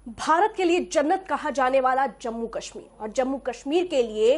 भारत के लिए जन्नत कहा जाने वाला जम्मू कश्मीर और जम्मू कश्मीर के लिए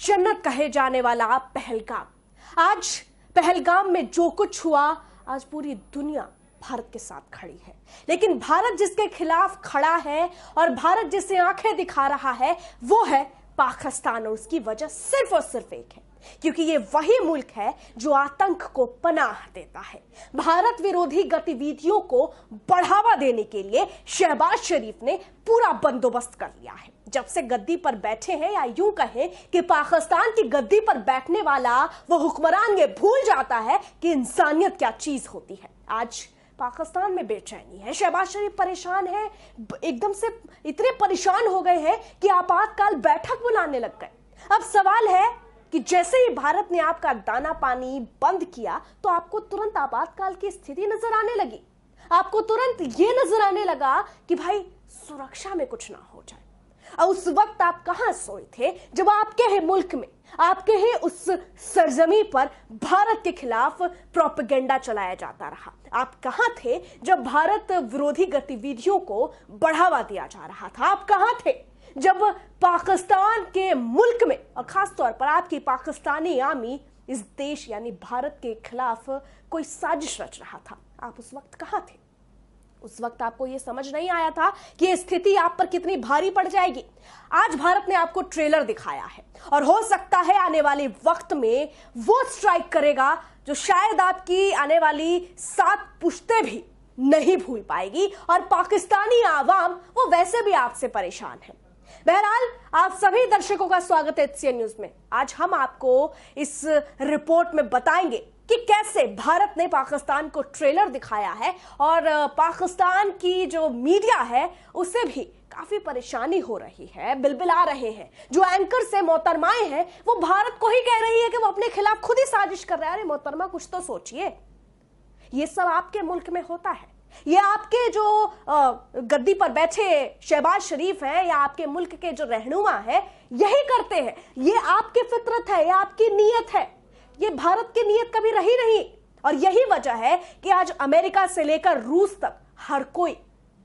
जन्नत कहे जाने वाला पहलगाम। आज पहलगाम में जो कुछ हुआ, आज पूरी दुनिया भारत के साथ खड़ी है। लेकिन भारत जिसके खिलाफ खड़ा है और भारत जिसे आंखें दिखा रहा है वो है पाकिस्तान। और उसकी वजह सिर्फ और सिर्फ एक है, क्योंकि ये वही मुल्क है जो आतंक को पनाह देता है। भारत विरोधी गतिविधियों को बढ़ावा देने के लिए शहबाज शरीफ ने पूरा बंदोबस्त कर लिया है। जब से गद्दी पर बैठे हैं, या यूं कहें कि पाकिस्तान की गद्दी पर बैठने वाला वो हुक्मरान ये भूल जाता है कि इंसानियत क्या चीज होती है। आज पाकिस्तान में बेचैनी है, शहबाज शरीफ परेशान है, एकदम से इतने परेशान हो गए हैं कि आपातकाल बैठक बुलाने लग गए। अब सवाल है कि जैसे ही भारत ने आपका दाना पानी बंद किया तो आपको तुरंत आपातकाल की स्थिति नजर आने लगी। आपको तुरंत ये नजर आने लगा कि भाई सुरक्षा में कुछ ना हो जाए। और उस वक्त आप कहां सोए थे जब आपके ही मुल्क में, आपके ही उस सरजमी पर भारत के खिलाफ प्रोपेगेंडा चलाया जाता रहा? आप कहां थे जब भारत विरोधी गतिविधियों को बढ़ावा दिया जा रहा था? आप कहां थे जब पाकिस्तान के मुल्क में, और खास तौर पर आपकी पाकिस्तानी आर्मी इस देश यानी भारत के खिलाफ कोई साजिश रच रहा था? आप उस वक्त कहां थे? उस वक्त आपको यह समझ नहीं आया था कि यह स्थिति आप पर कितनी भारी पड़ जाएगी। आज भारत ने आपको ट्रेलर दिखाया है और हो सकता है आने वाले वक्त में वो स्ट्राइक करेगा जो शायद आपकी आने वाली 7 पुश्तें भी नहीं भूल पाएगी। और पाकिस्तानी आवाम वो वैसे भी आपसे परेशान है। बहरहाल, आप सभी दर्शकों का स्वागत है एचसीएन न्यूज में। आज हम आपको इस रिपोर्ट में बताएंगे कि कैसे भारत ने पाकिस्तान को ट्रेलर दिखाया है और पाकिस्तान की जो मीडिया है उसे भी काफी परेशानी हो रही है, बिलबिला रहे हैं। जो एंकर से मोहतरमाएं हैं वो भारत को ही कह रही है कि वो अपने खिलाफ खुद ही साजिश कर रहा है। अरे मोहतरमा, कुछ तो सोचिए। ये सब आपके मुल्क में होता है। ये आपके जो गद्दी पर बैठे शहबाज शरीफ हैं या आपके मुल्क के जो रहनुमा है यही करते हैं। ये आपकी फितरत है, ये आपकी नीयत है। ये भारत की नीयत कभी रही नहीं। और यही वजह है कि आज अमेरिका से लेकर रूस तक हर कोई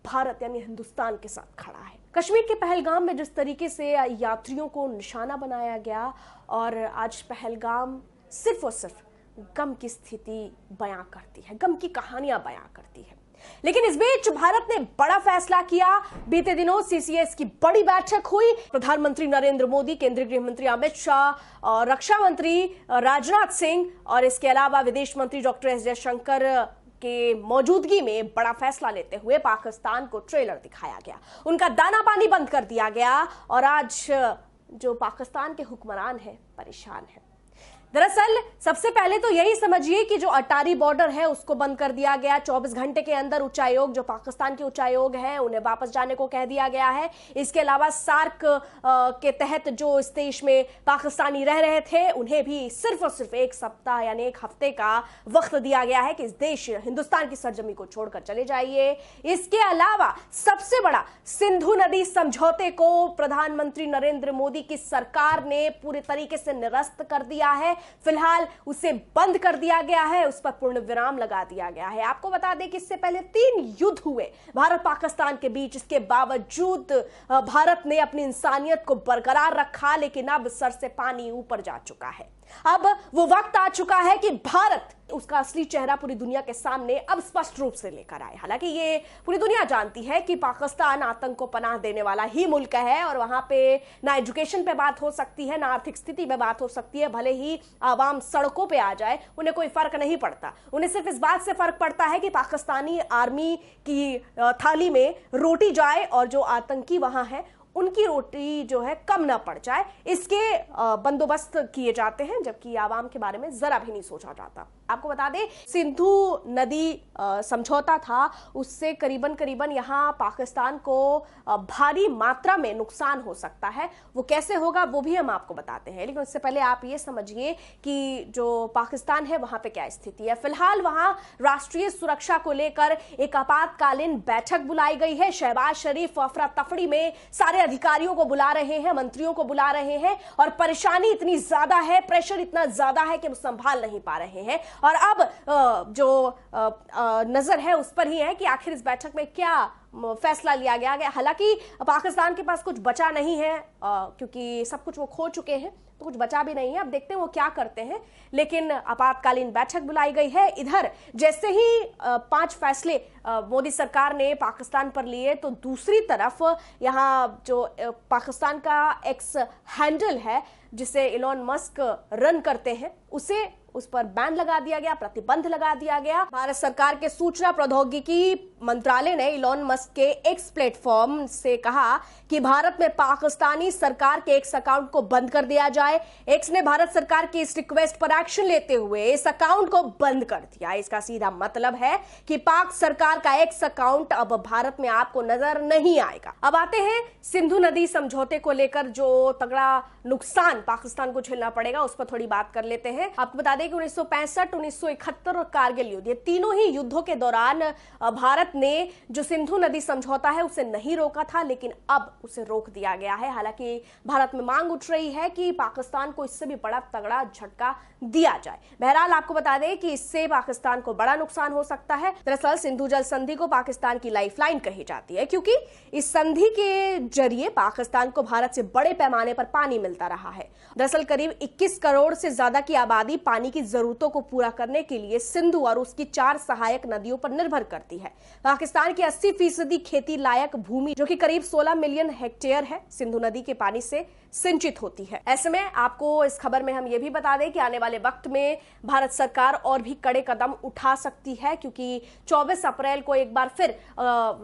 भारत यानी हिंदुस्तान के साथ खड़ा है। कश्मीर के पहलगाम में जिस तरीके से यात्रियों को निशाना बनाया गया, और आज पहलगाम सिर्फ और सिर्फ गम की स्थिति बयां करती है, गम की कहानियां बयां करती है। लेकिन इस बीच भारत ने बड़ा फैसला किया। बीते दिनों सीसीएस की बड़ी बैठक हुई। प्रधानमंत्री नरेंद्र मोदी, केंद्रीय गृह मंत्री अमित शाह और रक्षा मंत्री राजनाथ सिंह और इसके अलावा विदेश मंत्री डॉक्टर एस जयशंकर के मौजूदगी में बड़ा फैसला लेते हुए पाकिस्तान को ट्रेलर दिखाया गया। उनका दाना पानी बंद कर दिया गया और आज जो पाकिस्तान के हुक्मरान हैं परेशान हैं। दरअसल सबसे पहले तो यही समझिए कि जो अटारी बॉर्डर है उसको बंद कर दिया गया। 24 घंटे के अंदर उच्चायोग, जो पाकिस्तान के उच्चायोग हैं, उन्हें वापस जाने को कह दिया गया है। इसके अलावा सार्क के तहत जो इस देश में पाकिस्तानी रह रहे थे उन्हें भी सिर्फ और सिर्फ 1 सप्ताह यानी 1 हफ्ते का वक्त दिया गया है कि इस देश हिंदुस्तान की सरजमी को छोड़कर चले जाइए। इसके अलावा सबसे बड़ा सिंधु नदी समझौते को प्रधानमंत्री नरेंद्र मोदी की सरकार ने पूरे तरीके से निरस्त कर दिया है। फिलहाल उसे बंद कर दिया गया है, उस पर पूर्ण विराम लगा दिया गया है। आपको बता दें कि इससे पहले 3 युद्ध हुए भारत पाकिस्तान के बीच। इसके बावजूद भारत ने अपनी इंसानियत को बरकरार रखा, लेकिन अब सर से पानी ऊपर जा चुका है। अब वो वक्त आ चुका है कि भारत उसका असली चेहरा पूरी दुनिया के सामने अब स्पष्ट रूप से लेकर आए। हालांकि ये पूरी दुनिया जानती है कि पाकिस्तान आतंक को पनाह देने वाला ही मुल्क है और वहां पे ना एजुकेशन पे बात हो सकती है, ना आर्थिक स्थिति पे बात हो सकती है। भले ही आवाम सड़कों पे आ जाए, उन्हें कोई फर्क नहीं पड़ता। उन्हें सिर्फ इस बात से फर्क पड़ता है कि पाकिस्तानी आर्मी की थाली में रोटी जाए और जो आतंकी वहां है उनकी रोटी जो है कम ना पड़ जाए, इसके बंदोबस्त किए जाते हैं, जबकि आवाम के बारे में जरा भी नहीं सोचा जाता। आपको बता दें, सिंधु नदी समझौता था, उससे करीबन यहाँ पाकिस्तान को भारी मात्रा में नुकसान हो सकता है। वो कैसे होगा वो भी हम आपको बताते हैं, लेकिन उससे पहले आप ये समझिए कि जो पाकिस्तान है वहां पे क्या स्थिति है। फिलहाल वहां राष्ट्रीय सुरक्षा को लेकर एक आपातकालीन बैठक बुलाई गई है। शहबाज शरीफ अफरा तफड़ी में सारे अधिकारियों को बुला रहे हैं, मंत्रियों को बुला रहे हैं और परेशानी इतनी ज्यादा है, प्रेशर इतना ज्यादा है कि वो संभाल नहीं पा रहे हैं। और अब जो नजर है उस पर ही है कि आखिर इस बैठक में क्या फैसला लिया गया। हालांकि पाकिस्तान के पास कुछ बचा नहीं है, क्योंकि सब कुछ वो खो चुके हैं, तो कुछ बचा भी नहीं है। अब देखते हैं वो क्या करते हैं, लेकिन आपातकालीन बैठक बुलाई गई है। इधर जैसे ही 5 फैसले मोदी सरकार ने पाकिस्तान पर लिए, तो दूसरी तरफ यहां जो पाकिस्तान का एक्स हैंडल है जिसे इलॉन मस्क रन करते हैं, उस पर बैन लगा दिया गया, प्रतिबंध लगा दिया गया। भारत सरकार के सूचना प्रौद्योगिकी मंत्रालय ने इलॉन मस्क के एक्स प्लेटफॉर्म से कहा कि भारत में पाकिस्तानी सरकार के एक्स अकाउंट को बंद कर दिया जाए। एक्स ने भारत सरकार की इस रिक्वेस्ट पर एक्शन लेते हुए इस अकाउंट को बंद कर दिया। इसका सीधा मतलब है कि पाक सरकार का एक्स अकाउंट अब भारत में आपको नजर नहीं आएगा। अब आते हैं सिंधु नदी समझौते को लेकर जो तगड़ा नुकसान पाकिस्तान को झेलना पड़ेगा, उस पर थोड़ी बात कर लेते हैं। आपको बता दें कि 1965, 1971 और कारगिल युद्ध, ये तीनों ही युद्धों के दौरान भारत ने जो सिंधु नदी समझौता है उसे नहीं रोका था, लेकिन अब उसे रोक दिया गया है। हालांकि भारत में मांग उठ रही है कि पाकिस्तान को इससे भी बड़ा तगड़ा झटका दिया जाए। बहरहाल आपको बता दें कि इससे पाकिस्तान को बड़ा नुकसान हो सकता है। दरअसल सिंधु जल संधि को पाकिस्तान की लाइफलाइन कही जाती है, क्योंकि इस संधि के जरिए पाकिस्तान को भारत से बड़े पैमाने पर पानी मिलता रहा है। दरअसल करीब 21 करोड़ से ज्यादा की आबादी पानी की जरूरतों को पूरा करने के लिए सिंधु और उसकी 4 सहायक नदियों पर निर्भर करती है। पाकिस्तान की 80% खेती लायक भूमि, जो कि करीब 16 मिलियन हेक्टेयर है, सिंधु नदी के पानी से सिंचित होती है। ऐसे में आपको इस खबर में हम ये भी बता दें कि आने वाले वक्त में भारत सरकार और भी कड़े कदम उठा सकती है, क्योंकि 24 अप्रैल को एक बार फिर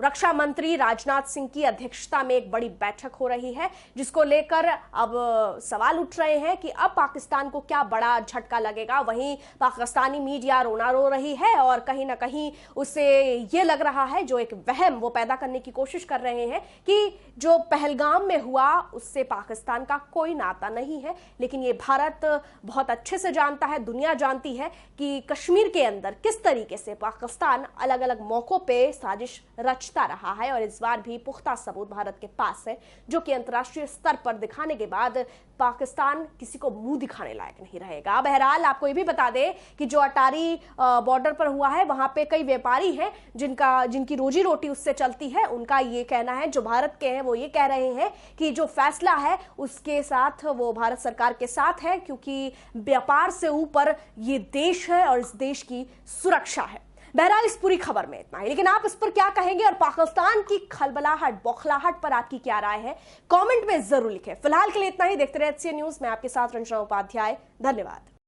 रक्षा मंत्री राजनाथ सिंह की अध्यक्षता में एक बड़ी बैठक हो रही है, जिसको लेकर अब सवाल उठ रहे हैं कि अब पाकिस्तान को क्या बड़ा झटका लगेगा। वहीं पाकिस्तानी मीडिया रोना रो रही है और कहीं ना कहीं उसे ये लग रहा है, जो एक वहम वो पैदा करने की कोशिश कर रहे हैं कि जो पहलगाम में हुआ उससे पाकिस्तान का कोई नाता नहीं है। लेकिन ये भारत बहुत अच्छे से जानता है, दुनिया जानती है कि कश्मीर के अंदर किस तरीके से पाकिस्तान अलग अलग मौकों पे साजिश रचता रहा है, और इस बार भी पुख्ता सबूत भारत के पास है, जो कि अंतर्राष्ट्रीय स्तर पर दिखाने के बाद पाकिस्तान किसी को मुंह दिखाने लायक नहीं रहेगा। बहरहाल आपको ये भी बता दें कि जो अटारी बॉर्डर पर हुआ है, वहां पे कई व्यापारी हैं जिनकी रोजी रोटी उससे चलती है। उनका ये कहना है, जो भारत के हैं वो ये कह रहे हैं कि जो फैसला है उसके साथ वो भारत सरकार के साथ है, क्योंकि व्यापार से ऊपर ये देश है और इस देश की सुरक्षा है। बहरहाल इस पूरी खबर में इतना ही, लेकिन आप इस पर क्या कहेंगे और पाकिस्तान की खलबलाहट, बौखलाहट पर आपकी क्या राय है, कमेंट में जरूर लिखें। फिलहाल के लिए इतना ही। देखते रहिए HCN न्यूज। मैं आपके साथ रंजना उपाध्याय। धन्यवाद।